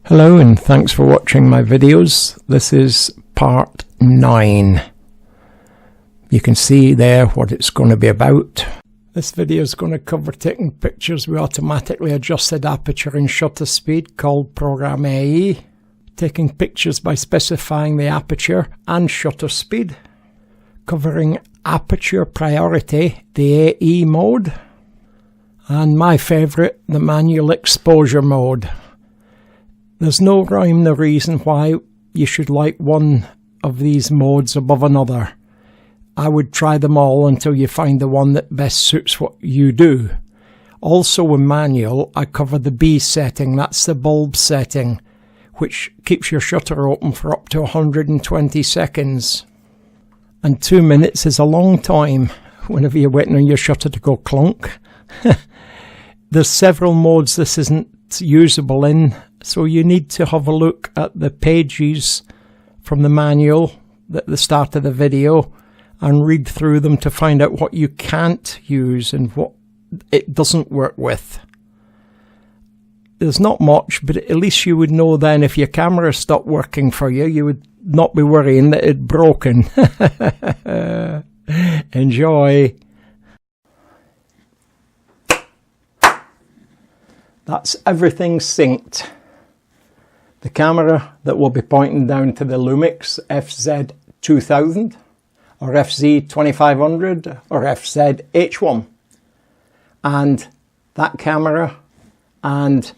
Hello and thanks for watching my videos. This is part 9. You can see there what it's going to be about. This video is going to cover taking pictures with automatically adjusted aperture and shutter speed called Program AE, taking pictures by specifying the aperture and shutter speed, covering aperture priority, the AE mode, and my favourite, the manual exposure mode. There's no rhyme nor reason why you should like one of these modes above another. I would try them all until you find the one that best suits what you do. Also with manual, I cover the B setting, that's the bulb setting, which keeps your shutter open for up to 120 seconds. And 2 minutes is a long time whenever you're waiting on your shutter to go clunk. There's several modes this isn't usable in, so you need to have a look at the pages from the manual at the start of the video and read through them to find out what you can't use and what it doesn't work with. There's not much, but at least you would know then if your camera stopped working for you, you would not be worrying that it'd broken. Enjoy! That's everything synced. The camera that will be pointing down to the Lumix FZ2000 or FZ2500 or FZH1, and that camera and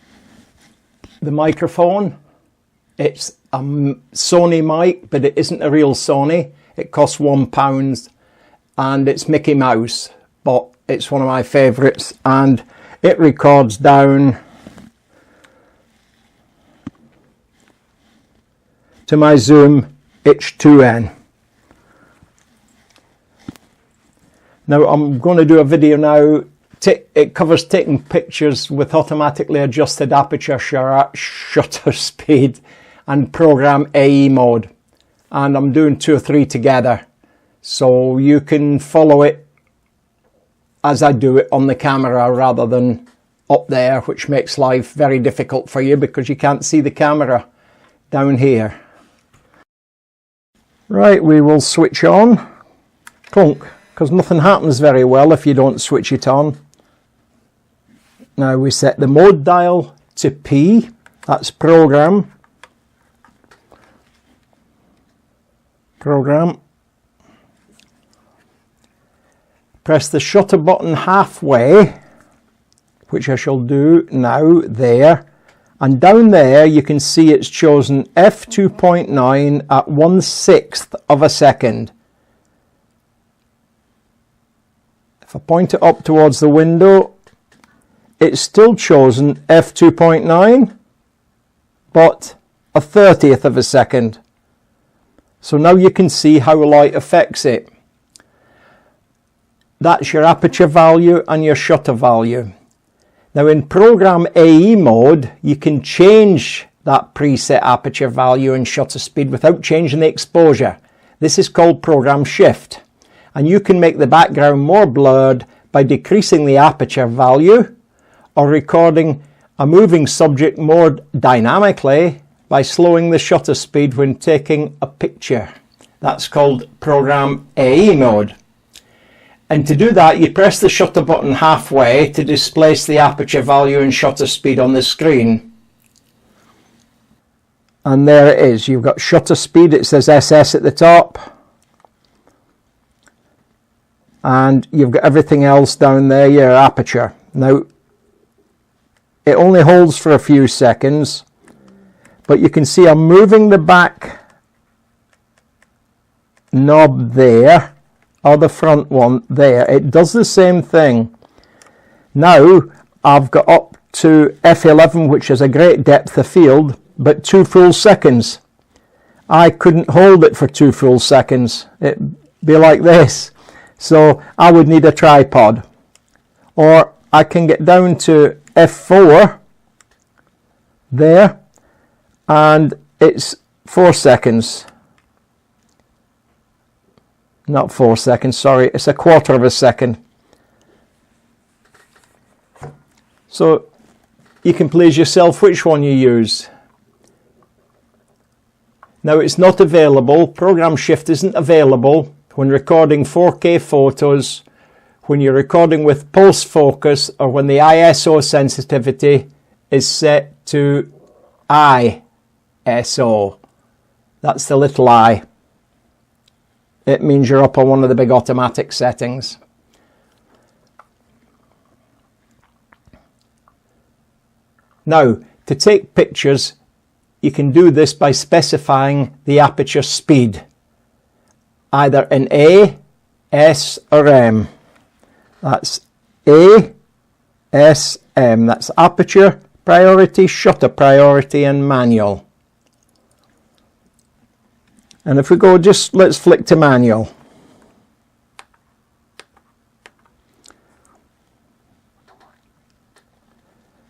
the microphone, it's a Sony mic, but it isn't a real Sony. It costs £1 and it's Mickey Mouse, but it's one of my favourites, and it records down to my Zoom H2N. Now I'm going to do a video now. It covers taking pictures with automatically adjusted aperture, shutter speed and Program AE mode. And I'm doing 2 or 3 together, so you can follow it as I do it on the camera rather than up there, which makes life very difficult for you because you can't see the camera down here. Right, we will switch on. Clunk, because nothing happens very well if you don't switch it on. Now we set the mode dial to P, that's program. Press the shutter button halfway, which I shall do now there, and down there you can see it's chosen f2.9 at 1/6 of a second. If I point it up towards the window, it's still chosen f2.9, but a 1/30th of a second. So now you can see how light affects it. That's your aperture value and your shutter value. Now in Program AE mode, you can change that preset aperture value and shutter speed without changing the exposure. This is called Program Shift. And you can make the background more blurred by decreasing the aperture value or recording a moving subject more dynamically by slowing the shutter speed when taking a picture. That's called Program AE mode. And to do that, you press the shutter button halfway to displace the aperture value and shutter speed on the screen. And there it is. You've got shutter speed, it says SS at the top. And you've got everything else down there, your aperture. Now, it only holds for a few seconds, but you can see I'm moving the back knob there, or the front one there. It does the same thing. Now I've got up to F11, which is a great depth of field, but 2 full seconds. I couldn't hold it for 2 full seconds. It'd be like this. So I would need a tripod. Or I can get down to F4 there, and it's 4 seconds. Not 4 seconds, sorry, it's a 1/4 of a second. So you can please yourself which one you use. Now it's not available, program shift isn't available when recording 4K photos, when you're recording with pulse focus, or when the ISO sensitivity is set to ISO. That's the little I. It means you're up on one of the big automatic settings. Now, to take pictures, you can do this by specifying the aperture speed, either in A, S or M. That's A, S, M. That's aperture priority, shutter priority and manual. And if we go, just let's flick to manual.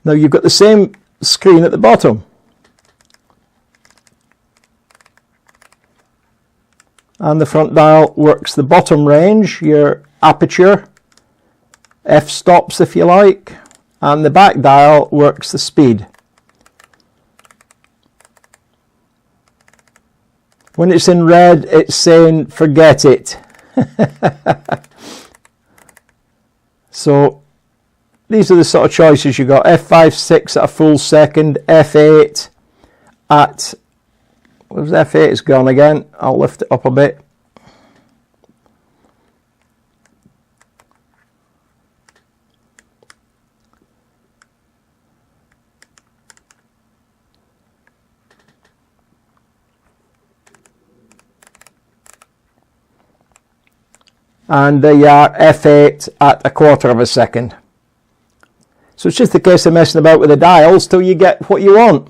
Now you've got the same screen at the bottom. And the front dial works the bottom range, your aperture, f-stops if you like, and the back dial works the speed. When it's in red, it's saying forget it. So these are the sort of choices you got. F5.6 at a full second, F8 at, where's F8 is gone again, I'll lift it up a bit. And they are F8 at 1/4 of a second. So it's just a case of messing about with the dials till you get what you want.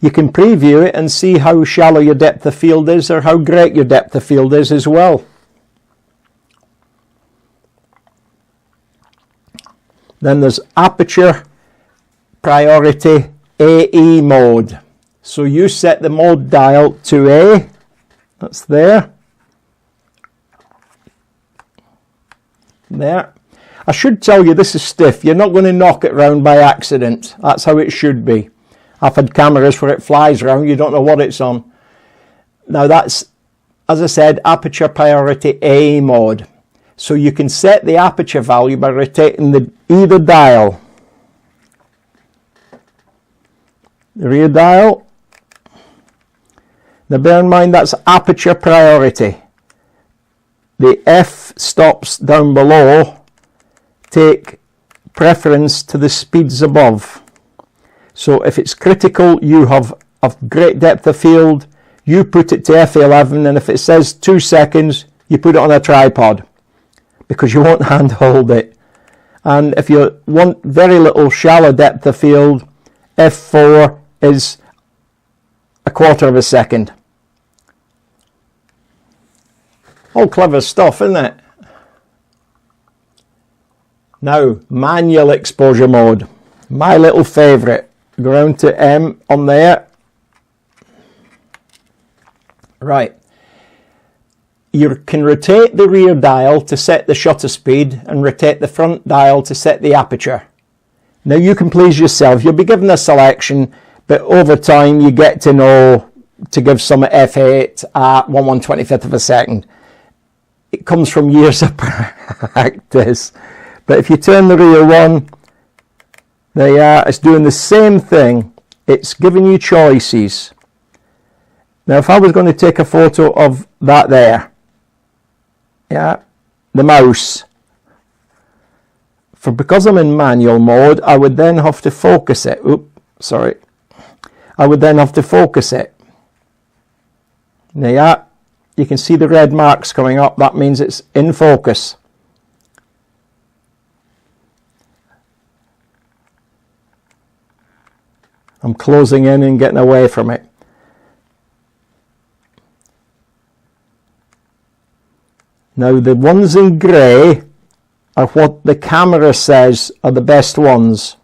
You can preview it and see how shallow your depth of field is or how great your depth of field is as well. Then there's aperture priority AE mode. So you set the mode dial to A. That's there. There. I should tell you this is stiff. You're not going to knock it round by accident. That's how it should be. I've had cameras where it flies round, you don't know what it's on. Now that's, as I said, aperture priority A mode. So you can set the aperture value by rotating either dial. The rear dial. Now bear in mind that's aperture priority. The f-stops down below take preference to the speeds above. So if it's critical, you have a great depth of field, you put it to F11, and if it says 2 seconds, you put it on a tripod because you won't handhold it. And if you want very little shallow depth of field, F4 is 1/4 of a second. All clever stuff, isn't it? Now, manual exposure mode. My little favourite. Go down to M on there. Right. You can rotate the rear dial to set the shutter speed and rotate the front dial to set the aperture. Now you can please yourself. You'll be given a selection, but over time you get to know to give some F8 at 1/125th of a second. It comes from years of practice. But if you turn the rear one, there you are, it's doing the same thing. It's giving you choices. Now if I was going to take a photo of that there, yeah, the mouse, because I'm in manual mode, I would then have to focus it. Oops, sorry. I would then have to focus it. There you are. You can see the red marks coming up. That means it's in focus. I'm closing in and getting away from it. Now the ones in grey are what the camera says are the best ones.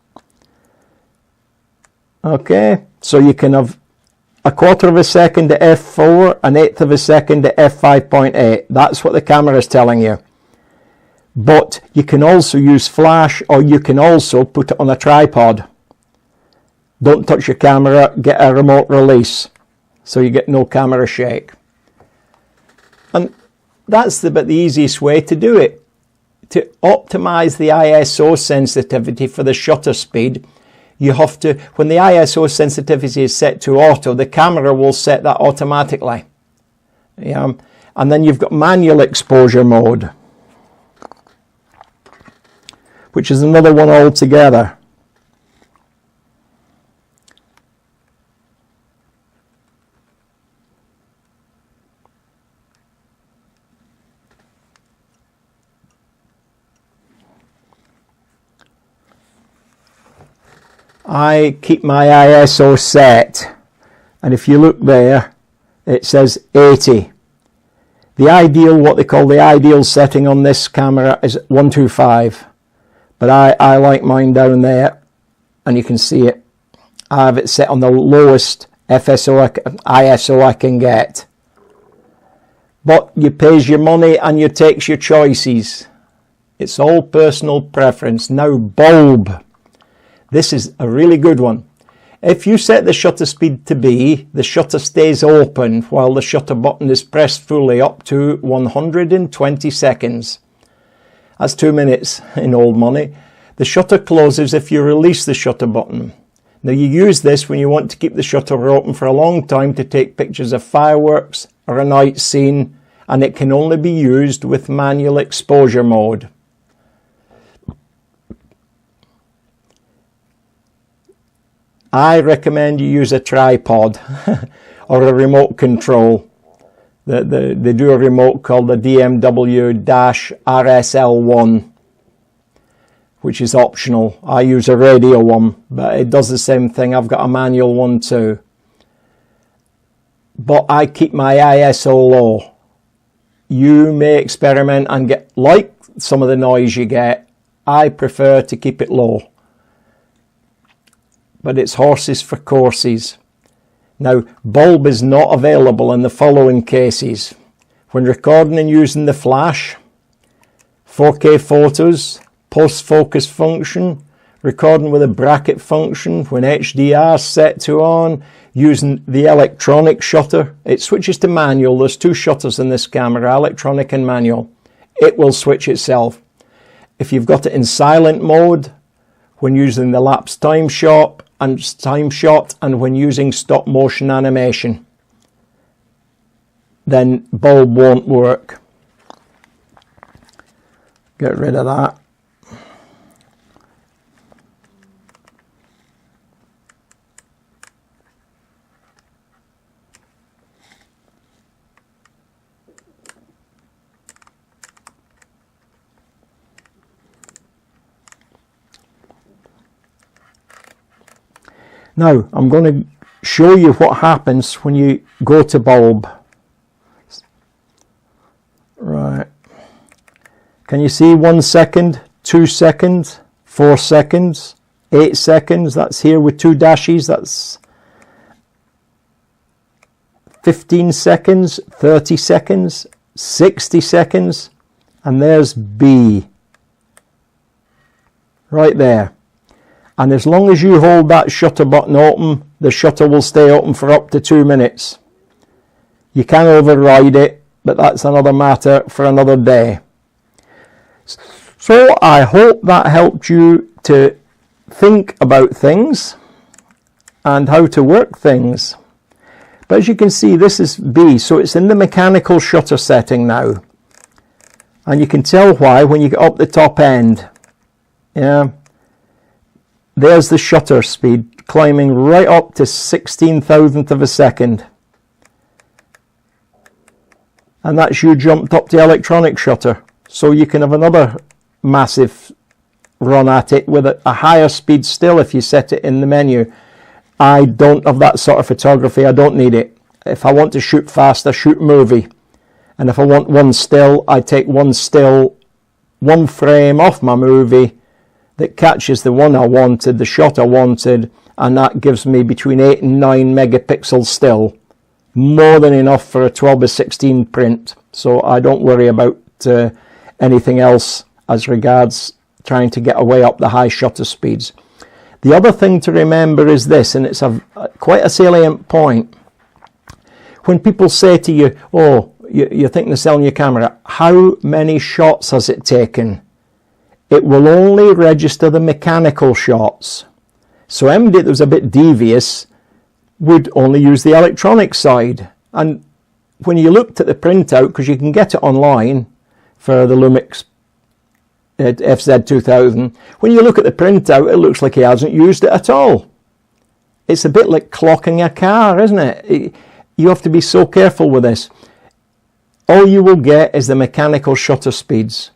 Okay, so you can have 1/4 of a second to f4, 1/8 of a second to f5.8. That's what the camera is telling you. But you can also use flash, or you can also put it on a tripod. Don't touch your camera, get a remote release. so you get no camera shake. And that's about the easiest way to do it. To optimize the ISO sensitivity for the shutter speed, you have to, when the ISO sensitivity is set to auto, the camera will set that automatically. Yeah. And then you've got manual exposure mode, which is another one altogether. I keep my ISO set, and if you look there, it says 80. The ideal, what they call the ideal setting on this camera, is 125. But I like mine down there, and you can see it. I have it set on the lowest ISO I can get. But you pays your money and you takes your choices. It's all personal preference. Now, bulb. This is a really good one. If you set the shutter speed to B, the shutter stays open while the shutter button is pressed fully up to 120 seconds. That's 2 minutes in old money. The shutter closes if you release the shutter button. Now you use this when you want to keep the shutter open for a long time to take pictures of fireworks or a night scene, and it can only be used with manual exposure mode. I recommend you use a tripod or a remote control. They do a remote called the DMW-RSL1, which is optional. I use a radio one, but it does the same thing. I've got a manual one too. But I keep my ISO low. You may experiment and get, like some of the noise you get, I prefer to keep it low. But it's horses for courses. Now, bulb is not available in the following cases: when recording and using the flash, 4K photos, post-focus function, recording with a bracket function, when HDR is set to on, using the electronic shutter. It switches to manual. There's 2 shutters in this camera, electronic and manual. It will switch itself. If you've got it in silent mode, when using the lapse time shot, and when using stop motion animation, then bulb won't work. Get rid of that. Now, I'm going to show you what happens when you go to bulb. Right. Can you see 1 second, 2 seconds, 4 seconds, 8 seconds? That's here with 2 dashes. That's 15 seconds, 30 seconds, 60 seconds, and there's B. Right there. And as long as you hold that shutter button open, the shutter will stay open for up to 2 minutes. You can override it, but that's another matter for another day. So I hope that helped you to think about things and how to work things. But as you can see, this is B, so it's in the mechanical shutter setting now. And you can tell why when you get up the top end. Yeah. There's the shutter speed climbing right up to 16,000th of a second. And that's you jumped up the electronic shutter. So you can have another massive run at it with a higher speed still if you set it in the menu. I don't have that sort of photography. I don't need it. If I want to shoot fast, I shoot movie. And if I want one still, I take one still, 1 frame off my movie that catches the one I wanted, the shot I wanted, and that gives me between 8 and 9 megapixels still. More than enough for a 12:16 print. So I don't worry about anything else as regards trying to get away up the high shutter speeds. The other thing to remember is this, and it's quite a salient point. When people say to you, oh, you're thinking of selling your camera, how many shots has it taken? It will only register the mechanical shots. So anybody that was a bit devious would only use the electronic side. And when you looked at the printout, because you can get it online for the Lumix FZ2000, when you look at the printout, it looks like he hasn't used it at all. It's a bit like clocking a car, isn't it? You have to be so careful with this. All you will get is the mechanical shutter speeds,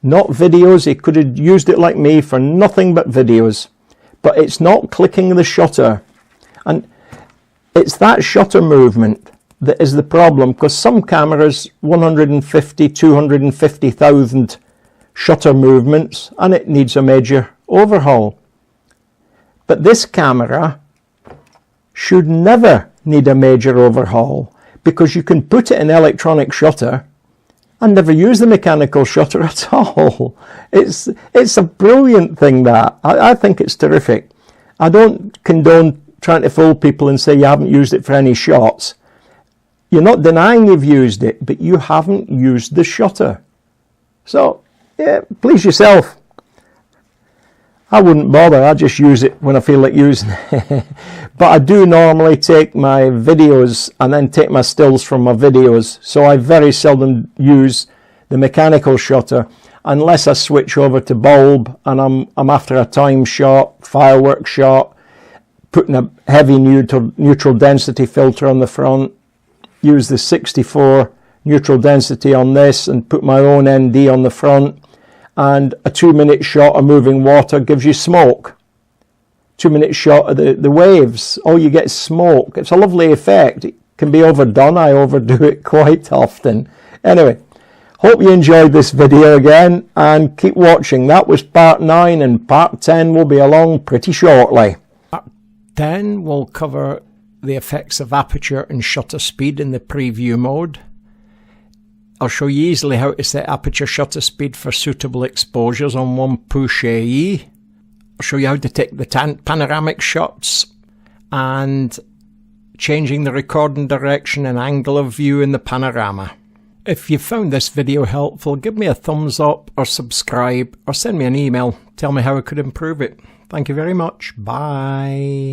not videos. He could have used it like me for nothing but videos, but it's not clicking the shutter. And it's that shutter movement that is the problem, because some cameras 150, 250,000 shutter movements and it needs a major overhaul. But this camera should never need a major overhaul, because you can put it in electronic shutter and never use the mechanical shutter at all. It's a brilliant thing, that. I think it's terrific. I don't condone trying to fool people and say you haven't used it for any shots. You're not denying you've used it, but you haven't used the shutter. So, yeah, please yourself. I wouldn't bother. I just use it when I feel like using it. But I do normally take my videos and then take my stills from my videos. So I very seldom use the mechanical shutter unless I switch over to bulb and I'm after a time shot, fireworks shot, putting a heavy neutral density filter on the front. Use the 64 neutral density on this and put my own ND on the front. And a 2-minute shot of moving water gives you smoke. 2-minute shot of the waves, all you get is smoke. It's a lovely effect. It can be overdone. I overdo it quite often. Anyway, hope you enjoyed this video again and keep watching. That was part 9 and part 10 will be along pretty shortly. Part 10 will cover the effects of aperture and shutter speed in the preview mode. I'll show you easily how to set aperture shutter speed for suitable exposures on one push AE. I'll show you how to take the panoramic shots and changing the recording direction and angle of view in the panorama. If you found this video helpful, give me a thumbs up or subscribe or send me an email. Tell me how I could improve it. Thank you very much. Bye.